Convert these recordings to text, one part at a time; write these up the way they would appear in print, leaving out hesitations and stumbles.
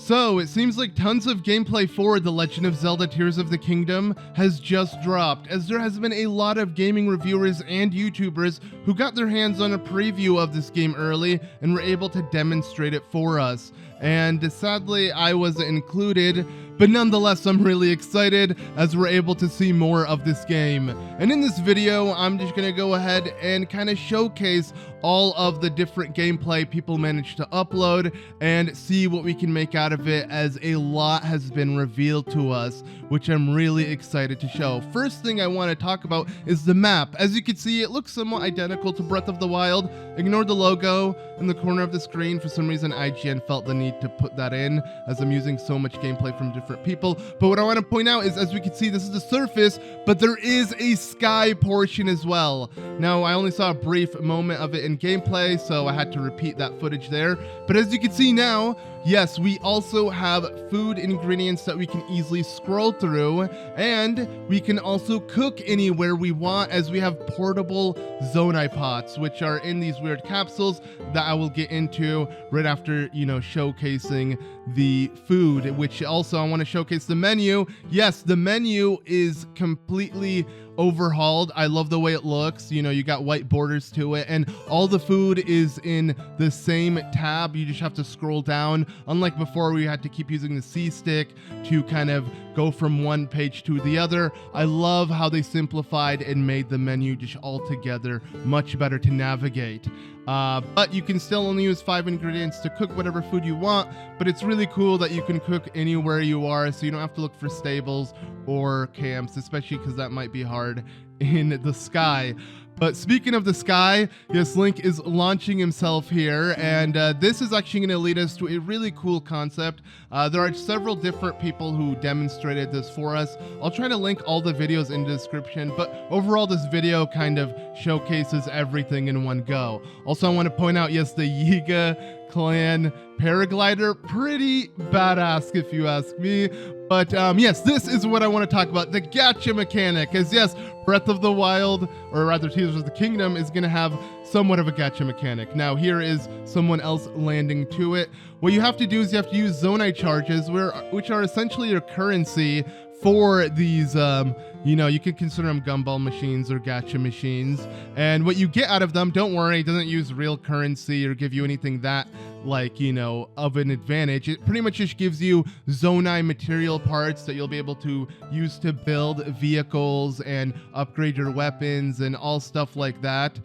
So, it seems like tons of gameplay for The Legend of Zelda Tears of the Kingdom has just dropped, as there has been a lot of gaming reviewers and YouTubers who got their hands on a preview of this game early and were able to demonstrate it for us. And sadly, I wasn't included, but nonetheless, I'm really excited as we're able to see more of this game. And in this video, I'm just gonna go ahead and kind of showcase all of the different gameplay people managed to upload and see what we can make out of it, as a lot has been revealed to us, which I'm really excited to show. First thing I want to talk about is the map. As you can see, it looks somewhat identical to Breath of the Wild. Ignore the logo in the corner of the screen. For some reason, IGN felt the need to put that in, as I'm using so much gameplay from different people. But what I want to point out is, as we can see, this is the surface, but there is a sky portion as well. Now, I only saw a brief moment of it in gameplay, so I had to repeat that footage there. But as you can see now, yes, we also have food ingredients that we can easily scroll through, and we can also cook anywhere we want, as we have portable Zonai pots, which are in these weird capsules that I will get into right after, showcasing the food, which also I want to showcase the menu. Yes, the menu is completely overhauled. I love the way it looks. You got white borders to it, and all the food is in the same tab. You just have to scroll down, unlike before we had to keep using the C stick to kind of go from one page to the other. I love how they simplified and made the menu just altogether much better to navigate. But you can still only use 5 ingredients to cook whatever food you want, but it's really cool that you can cook anywhere you are, so you don't have to look for stables or camps, especially because that might be hard in the sky. But speaking of the sky, yes, Link is launching himself here, and this is actually going to lead us to a really cool concept. There are several different people who demonstrated this for us. I'll try to link all the videos in the description, but overall this video kind of showcases everything in one go. Also, I want to point out, yes, the Yiga Clan paraglider, pretty badass if you ask me. But yes, this is what I want to talk about, the gacha mechanic, as yes, Breath of the Wild, or rather Tears of the Kingdom, is going to have somewhat of a gacha mechanic. Now here is someone else landing to it. What you have to do is you have to use Zonai charges, which are essentially your currency for these, you can consider them gumball machines or gacha machines. And what you get out of them, don't worry, it doesn't use real currency or give you anything that, of an advantage. It pretty much just gives you Zonai material parts that you'll be able to use to build vehicles and upgrade your weapons and all stuff like that.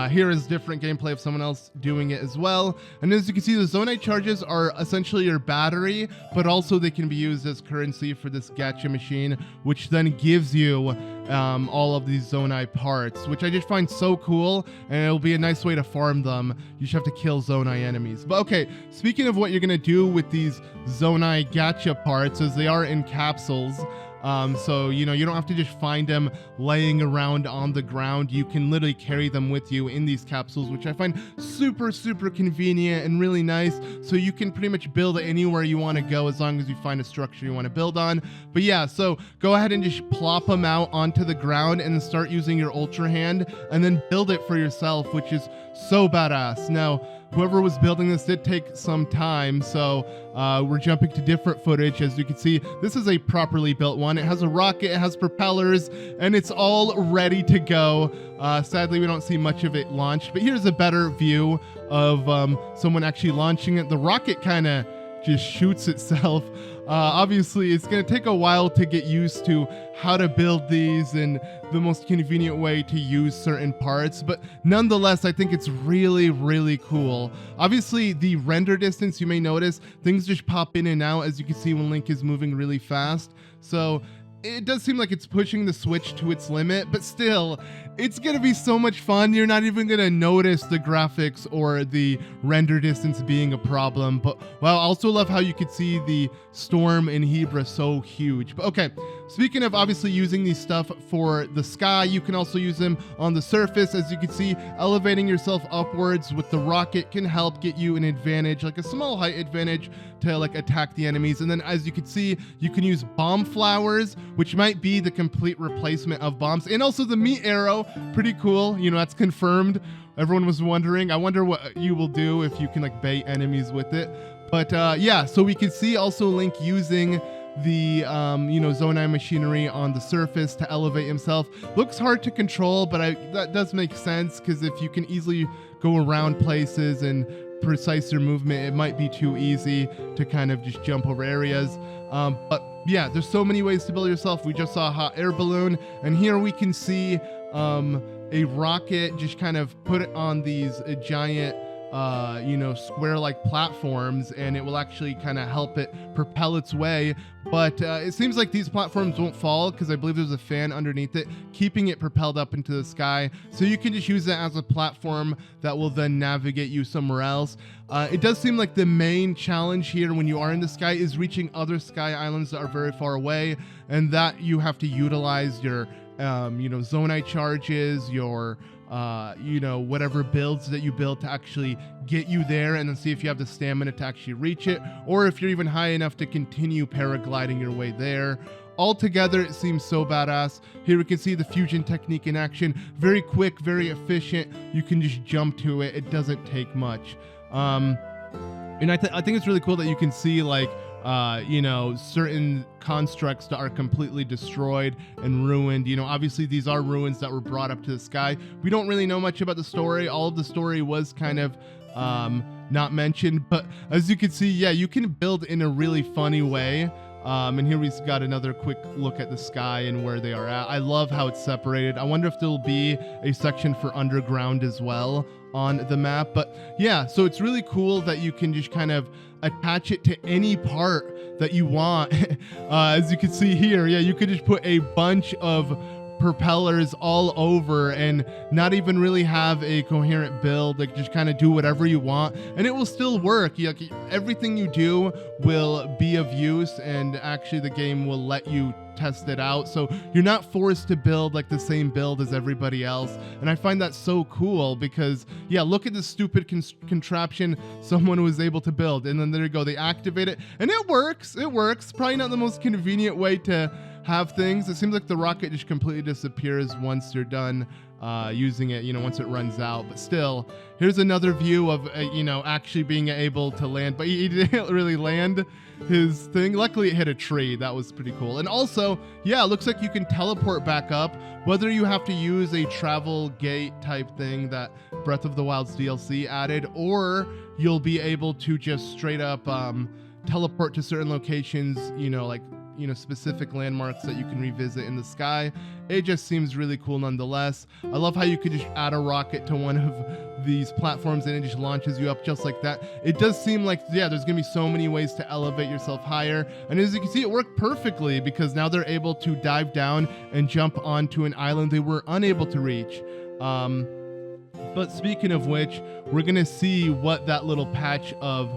Here is different gameplay of someone else doing it as well. And as you can see, the Zonai charges are essentially your battery, but also they can be used as currency for this gacha machine, which then gives you all of these Zonai parts, which I just find so cool, and it'll be a nice way to farm them. You just have to kill Zonai enemies. But okay, speaking of what you're gonna do with these Zonai gacha parts, as they are in capsules, so you don't have to just find them laying around on the ground. You can literally carry them with you in these capsules, which I find super convenient and really nice. So you can pretty much build anywhere you want to go, as long as you find a structure you want to build on. But yeah, so go ahead and just plop them out onto the ground and then start using your ultra hand and then build it for yourself, which is so badass. Now, whoever was building this did take some time, so we're jumping to different footage. As you can see, this is a properly built one. It has a rocket, it has propellers, and it's all ready to go. Sadly, we don't see much of it launched, but here's a better view of someone actually launching it. The rocket kind of just shoots itself. Obviously, it's going to take a while to get used to how to build these and the most convenient way to use certain parts, but nonetheless, I think it's really cool. Obviously, the render distance, you may notice, things just pop in and out, as you can see when Link is moving really fast. So it does seem like it's pushing the Switch to its limit, but still, it's going to be so much fun. You're not even going to notice the graphics or the render distance being a problem. But wow, I also love how you could see the storm in Hebra so huge. But okay, speaking of obviously using these stuff for the sky, you can also use them on the surface. As you can see, elevating yourself upwards with the rocket can help get you an advantage, like a small height advantage, to attack the enemies. And then as you can see, you can use bomb flowers, which might be the complete replacement of bombs, and also the meat arrow. Pretty cool, that's confirmed. Everyone was wondering. I wonder what you will do if you can bait enemies with it. But yeah, so we can see also Link using the Zonai machinery on the surface to elevate himself. Looks hard to control, but that does make sense, because if you can easily go around places and precise your movement, it might be too easy to kind of just jump over areas. But yeah, there's so many ways to build yourself. We just saw a hot air balloon, and here we can see a rocket just kind of put it on these giant square-like platforms, and it will actually kind of help it propel its way. But it seems like these platforms won't fall, because I believe there's a fan underneath it keeping it propelled up into the sky, so you can just use it as a platform that will then navigate you somewhere else. It does seem like the main challenge here when you are in the sky is reaching other sky islands that are very far away, and that you have to utilize your Zonai charges, your whatever builds that you build to actually get you there, and then see if you have the stamina to actually reach it, or if you're even high enough to continue paragliding your way there. Altogether, it seems so badass. Here we can see the fusion technique in action. Very quick, very efficient. You can just jump to it. It doesn't take much. And I think it's really cool that you can see like certain constructs that are completely destroyed and ruined. Obviously these are ruins that were brought up to the sky. We don't really know much about the story. All of the story was kind of not mentioned, but as you can see, yeah, you can build in a really funny way. And here we've got another quick look at the sky and where they are at. I love how it's separated. I wonder if there'll be a section for underground as well on the map. But yeah, so it's really cool that you can just kind of attach it to any part that you want. As you can see here, yeah, you could just put a bunch of propellers all over and not even really have a coherent build. Like, just kind of do whatever you want and it will still work. Everything you do will be of use, and actually the game will let you test it out, so you're not forced to build like the same build as everybody else. And I find that so cool, because yeah, look at this stupid contraption someone was able to build, and then there you go, they activate it and it works. Probably not the most convenient way to have things. It seems like the rocket just completely disappears once you're done using it, once it runs out. But still, here's another view of actually being able to land, but he didn't really land his thing. Luckily it hit a tree. That was pretty cool. And also, yeah, it looks like you can teleport back up, whether you have to use a travel gate type thing that Breath of the Wild's DLC added, or you'll be able to just straight up teleport to certain locations, specific landmarks that you can revisit in the sky. It just seems really cool nonetheless. I love how you could just add a rocket to one of these platforms and it just launches you up just like that. It does seem like, yeah, there's gonna be so many ways to elevate yourself higher. And as you can see, it worked perfectly, because now they're able to dive down and jump onto an island they were unable to reach. But speaking of which, we're gonna see what that little patch of,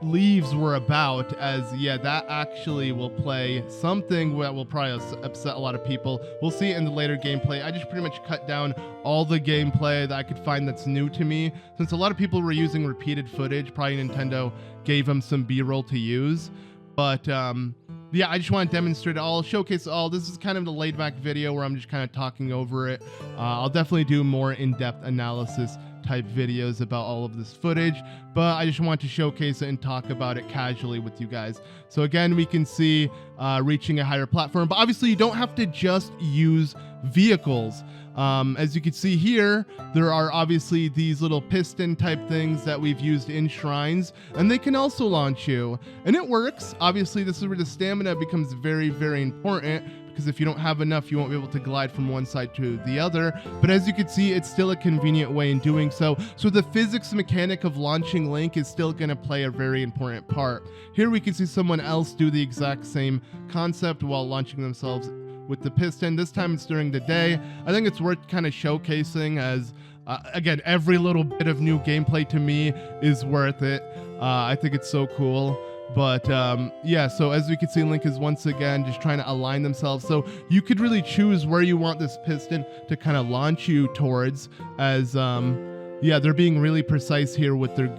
leaves were about, as yeah, that actually will play something that will probably upset a lot of people. We'll see it in the later gameplay. I just pretty much cut down all the gameplay that I could find that's new to me, since a lot of people were using repeated footage. Probably Nintendo gave them some B-roll to use. But yeah, I just want to demonstrate it all, showcase it all. This is kind of the laid back video where I'm just kind of talking over it. I'll definitely do more in-depth analysis type videos about all of this footage, but I just want to showcase it and talk about it casually with you guys. So again, we can see reaching a higher platform, but obviously you don't have to just use vehicles. As you can see here, there are obviously these little piston type things that we've used in shrines, and they can also launch you, and it works. Obviously, this is where the stamina becomes very, very important, because if you don't have enough, you won't be able to glide from one side to the other. But as you can see, it's still a convenient way in doing so. So the physics mechanic of launching Link is still going to play a very important part. Here we can see someone else do the exact same concept while launching themselves with the piston. This time it's during the day. I think it's worth kind of showcasing, as again, every little bit of new gameplay to me is worth it. I think it's so cool. But yeah, so as we can see, Link is once again just trying to align themselves. So you could really choose where you want this piston to kind of launch you towards, as yeah, they're being really precise here with their,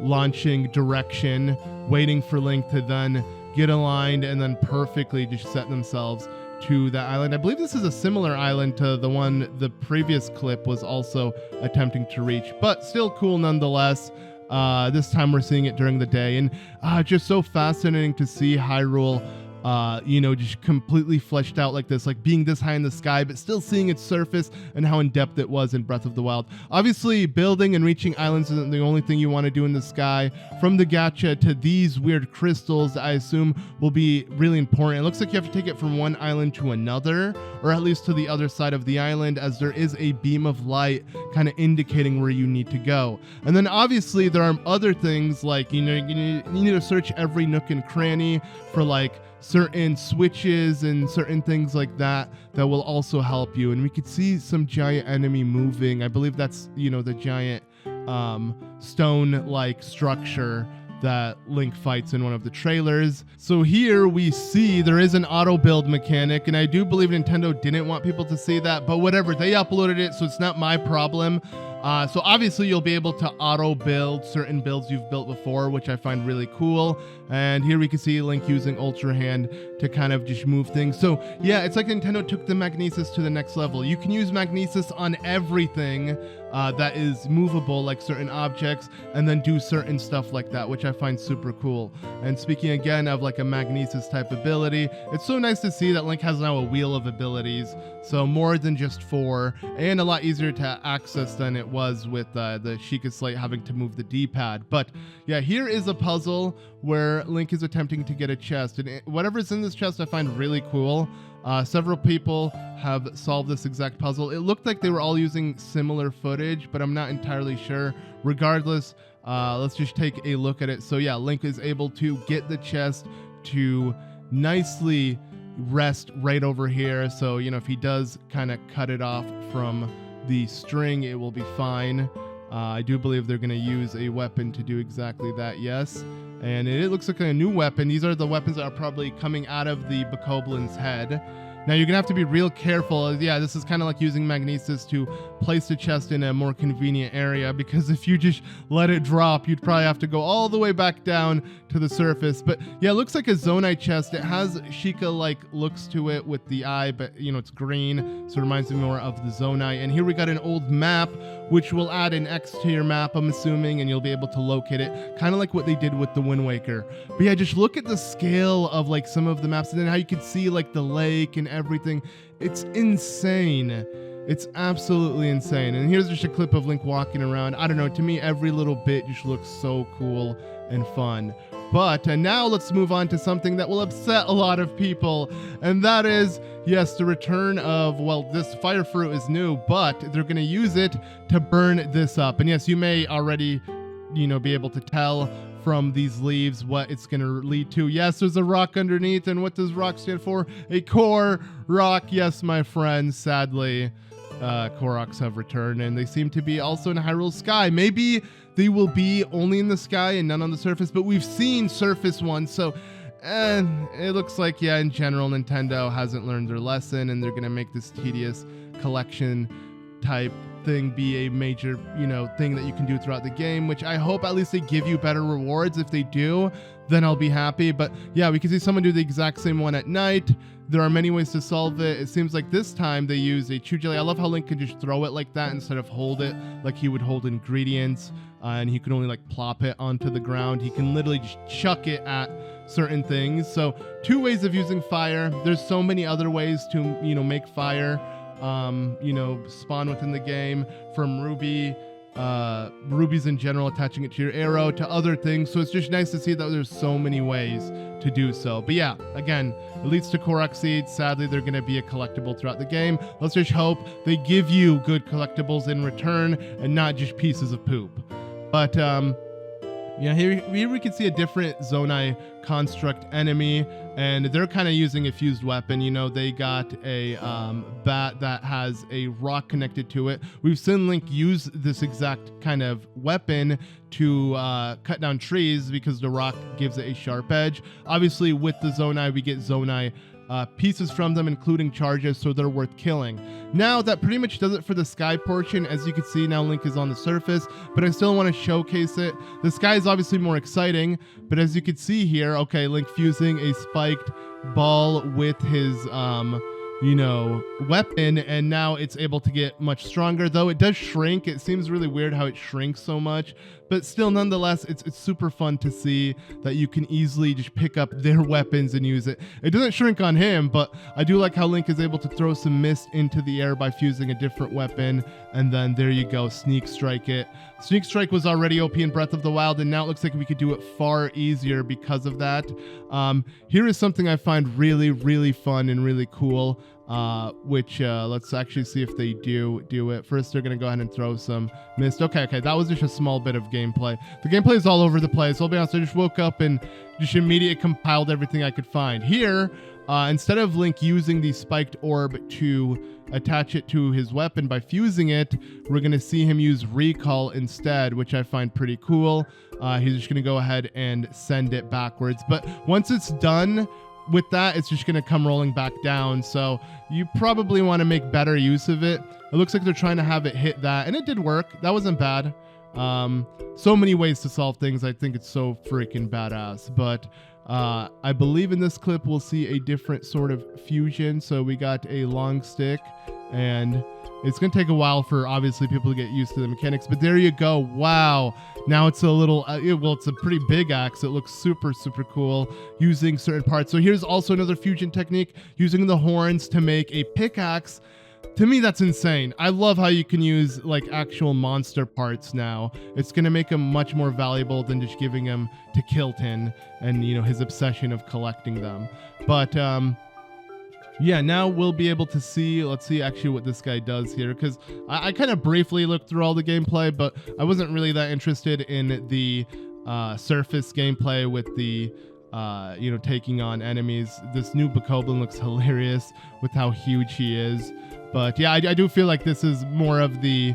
launching direction, waiting for Link to then get aligned and then perfectly just set themselves to that island. I believe this is a similar island to the one the previous clip was also attempting to reach, but still cool nonetheless. This time we're seeing it during the day, and just so fascinating to see Hyrule just completely fleshed out like this, like being this high in the sky, but still seeing its surface and how in depth it was in Breath of the Wild. Obviously, building and reaching islands isn't the only thing you want to do in the sky. From the gacha to these weird crystals, I assume will be really important. It looks like you have to take it from one island to another, or at least to the other side of the island, as there is a beam of light kind of indicating where you need to go. And then obviously there are other things like, you need to search every nook and cranny for like certain switches and certain things like that will also help you. And we could see some giant enemy moving. I believe that's, the giant stone like structure that Link fights in one of the trailers. So here we see there is an auto build mechanic, and I do believe Nintendo didn't want people to see that, but whatever, they uploaded it, so it's not my problem. So obviously you'll be able to auto build certain builds you've built before, which I find really cool. And here we can see Link using Ultra Hand to kind of just move things. So yeah, it's like Nintendo took the Magnesis to the next level. You can use Magnesis on everything that is movable, like certain objects, and then do certain stuff like that, which I find super cool. And speaking again of like a Magnesis type ability, it's so nice to see that Link has now a wheel of abilities, so more than just 4, and a lot easier to access than it was with the Sheikah Slate having to move the D-pad. But yeah, here is a puzzle where Link is attempting to get a chest, and whatever's in this chest I find really cool. Several people have solved this exact puzzle. It looked like they were all using similar footage, but I'm not entirely sure. Regardless, let's just take a look at it. So yeah, Link is able to get the chest to nicely rest right over here. So, if he does kind of cut it off from the string, it will be fine. I do believe they're going to use a weapon to do exactly that, yes. And it looks like a new weapon. These are the weapons that are probably coming out of the Bokoblin's head. Now, you're going to have to be real careful. Yeah, this is kind of like using Magnesis to place the chest in a more convenient area, because if you just let it drop, you'd probably have to go all the way back down to the surface. But yeah, it looks like a Zonai chest. It has Sheikah-like looks to it with the eye, but it's green, so it reminds me more of the Zonai. And here we got an old map, which will add an X to your map, I'm assuming, and you'll be able to locate it, kind of like what they did with the Wind Waker. But yeah, just look at the scale of like some of the maps, and then how you can see like the lake and everything. It's insane. It's absolutely insane. And here's just a clip of Link walking around. I don't know, to me every little bit just looks so cool and fun. But now let's move on to something that will upset a lot of people, and that is, yes, the return of, well, this fire fruit is new, but they're going to use it to burn this up. And yes, you may already, be able to tell from these leaves what it's going to lead to. Yes, there's a rock underneath, and what does rock stand for? A core rock. Yes, my friends, sadly, Koroks have returned, and they seem to be also in Hyrule Sky. Maybe they will be only in the sky and none on the surface, but we've seen surface ones, so it looks like, yeah, in general, Nintendo hasn't learned their lesson, and they're going to make this tedious collection type thing be a major, thing that you can do throughout the game, which I hope at least they give you better rewards. If they do, then I'll be happy. But yeah, we can see someone do the exact same one at night. There are many ways to solve it. It seems like this time they use a chew jelly. I love how Link can just throw it like that instead of hold it like he would hold ingredients, and he can only like plop it onto the ground. He can literally just chuck it at certain things. So 2 ways of using fire. There's so many other ways to, make fire spawn within the game, from rubies in general, attaching it to your arrow, to other things. So it's just nice to see that there's so many ways to do so. But yeah, again, it leads to Korok Seeds. Sadly, they're going to be a collectible throughout the game. Let's just hope they give you good collectibles in return and not just pieces of poop. But yeah, here we can see a different Zonai construct enemy, and they're kind of using a fused weapon. They got a bat that has a rock connected to it. We've seen Link use this exact kind of weapon to cut down trees because the rock gives it a sharp edge. Obviously, with the Zonai, we get Zonai pieces from them, including charges, so they're worth killing. Now, that pretty much does it for the sky portion. As you can see, now Link is on the surface, but I still want to showcase it. The sky is obviously more exciting, but as you can see here, okay, Link fusing a spiked ball with his weapon, and now it's able to get much stronger, though it does shrink. It seems really weird how it shrinks so much, but still, nonetheless, it's super fun to see that you can easily just pick up their weapons and use it. It doesn't shrink on him, but I do like how Link is able to throw some mist into the air by fusing a different weapon, and then there you go, Sneak Strike it. Sneak Strike was already OP in Breath of the Wild, and now it looks like we could do it far easier because of that. Here is something I find really, really fun and really cool, which let's actually see if they do it. First, they're going to go ahead and throw some mist. Okay, that was just a small bit of gameplay. The gameplay is all over the place. I'll be honest, I just woke up and just immediately compiled everything I could find. Here, instead of Link using the spiked orb to attach it to his weapon by fusing it, we're going to see him use recall instead, which I find pretty cool. He's just going to go ahead and send it backwards. But once it's done with that, it's just going to come rolling back down. So you probably want to make better use of it. It looks like they're trying to have it hit that, and it did work. That wasn't bad. So many ways to solve things. I think it's so freaking badass. But I believe in this clip we'll see a different sort of fusion. So we got a long stick, and it's going to take a while for obviously people to get used to the mechanics, but there you go. Wow. Now it's a little, well, it's a pretty big axe. It looks super, super cool using certain parts. So here's also another fusion technique, using the horns to make a pickaxe. To me, that's insane. I love how you can use like actual monster parts now. It's going to make them much more valuable than just giving them to Kilton and, you know, his obsession of collecting them. But, yeah, now we'll be able to see, let's see actually what this guy does here, because I kind of briefly looked through all the gameplay, but I wasn't really that interested in the surface gameplay with the, you know, taking on enemies. This new Bokoblin looks hilarious with how huge he is. But yeah, I do feel like this is more of the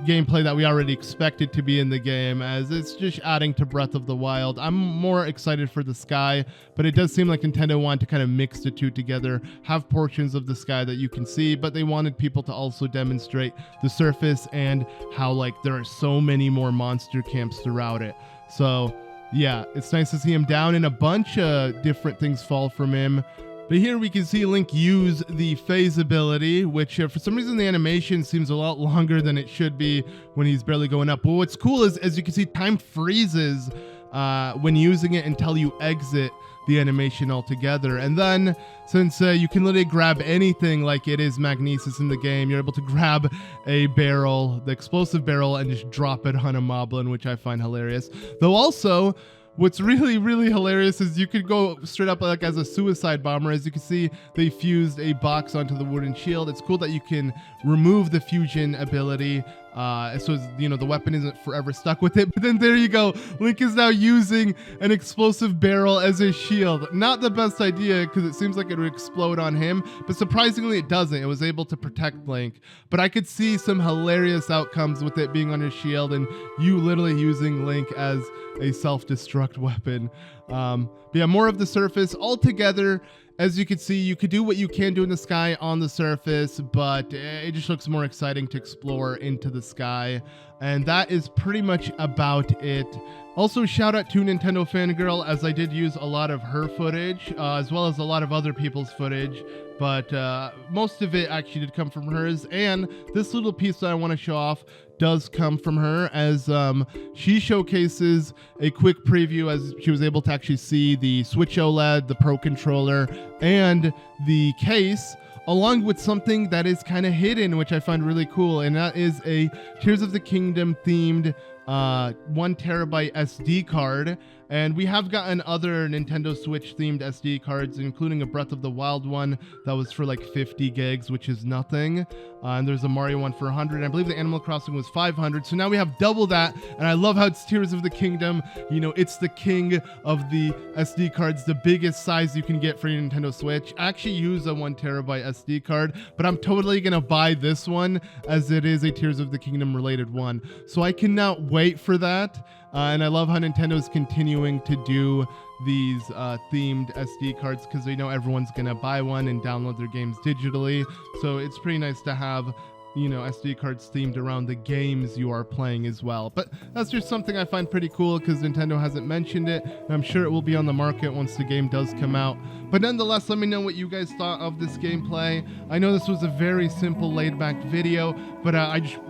gameplay that we already expected to be in the game, as it's just adding to Breath of the Wild. I'm more excited for the sky, but it does seem like Nintendo wanted to kind of mix the two together, have portions of the sky that you can see, but they wanted people to also demonstrate the surface and how like there are so many more monster camps throughout it. So yeah, it's nice to see him down, and a bunch of different things fall from him. But here we can see Link use the phase ability, which for some reason the animation seems a lot longer than it should be when he's barely going up. But what's cool is, as you can see, time freezes when using it until you exit the animation altogether. And then, since you can literally grab anything like it is Magnesis in the game, you're able to grab a barrel, the explosive barrel, and just drop it on a moblin, which I find hilarious. Though also, what's really, really hilarious is you could go straight up like as a suicide bomber. As you can see, they fused a box onto the wooden shield. It's cool that you can remove the fusion ability, so you know the weapon isn't forever stuck with it. But then there you go, Link is now using an explosive barrel as a shield. Not the best idea, because it seems like it would explode on him, but surprisingly it doesn't. It was able to protect Link. But I could see some hilarious outcomes with it being on his shield and you literally using Link as a self-destruct weapon. But yeah, more of the surface altogether. As you can see, you could do what you can do in the sky on the surface, but it just looks more exciting to explore into the sky. And that is pretty much about it. Also, shout out to Nintendo Fangirl, as I did use a lot of her footage, as well as a lot of other people's footage, but most of it actually did come from hers. And this little piece that I want to show off does come from her, as she showcases a quick preview as she was able to actually see the Switch OLED, the Pro Controller, and the case, along with something that is kind of hidden, which I find really cool, and that is a Tears of the Kingdom themed 1 terabyte SD card. And we have gotten other Nintendo Switch themed SD cards, including a Breath of the Wild one that was for like 50 gigs, which is nothing. And there's a Mario one for 100. And I believe the Animal Crossing was 500. So now we have double that. And I love how it's Tears of the Kingdom. You know, it's the king of the SD cards, the biggest size you can get for your Nintendo Switch. I actually use a 1 terabyte SD card, but I'm totally going to buy this one as it is a Tears of the Kingdom related one. So I cannot wait for that. And I love how Nintendo is continuing to do these themed SD cards, because they know everyone's going to buy one and download their games digitally. So it's pretty nice to have, you know, SD cards themed around the games you are playing as well. But that's just something I find pretty cool, because Nintendo hasn't mentioned it, and I'm sure it will be on the market once the game does come out. But nonetheless, let me know what you guys thought of this gameplay. I know this was a very simple, laid-back video, but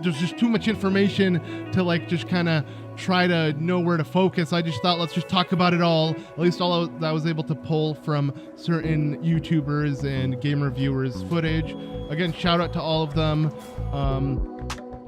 there's just too much information to like just kind of try to know where to focus. I just thought, let's just talk about it all. At least all that I was able to pull from certain YouTubers and game reviewers footage. Again, shout out to all of them.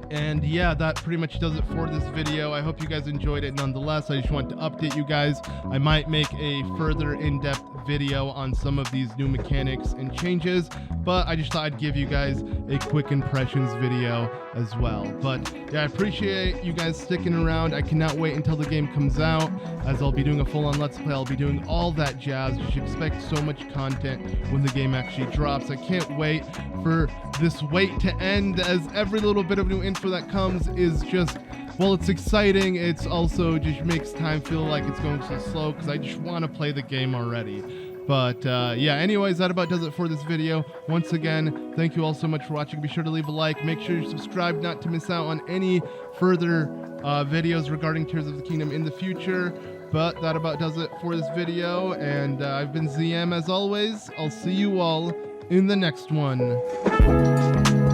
And yeah, that pretty much does it for this video. I hope you guys enjoyed it nonetheless. I just want to update you guys. I might make a further in-depth video on some of these new mechanics and changes, but I just thought I'd give you guys a quick impressions video as well. But yeah, I appreciate you guys sticking around. I cannot wait until the game comes out, as I'll be doing a full-on Let's Play. I'll be doing all that jazz. You should expect so much content when the game actually drops. I can't wait for this wait to end, as every little bit of new info that comes is just, well, it's exciting. It's also just makes time feel like it's going so slow, because I just want to play the game already. But yeah, anyways, that about does it for this video. Once again, thank you all so much for watching. Be sure to leave a like. Make sure you're subscribed not to miss out on any further videos regarding Tears of the Kingdom in the future. But that about does it for this video, and I've been ZM as always. I'll see you all in the next one.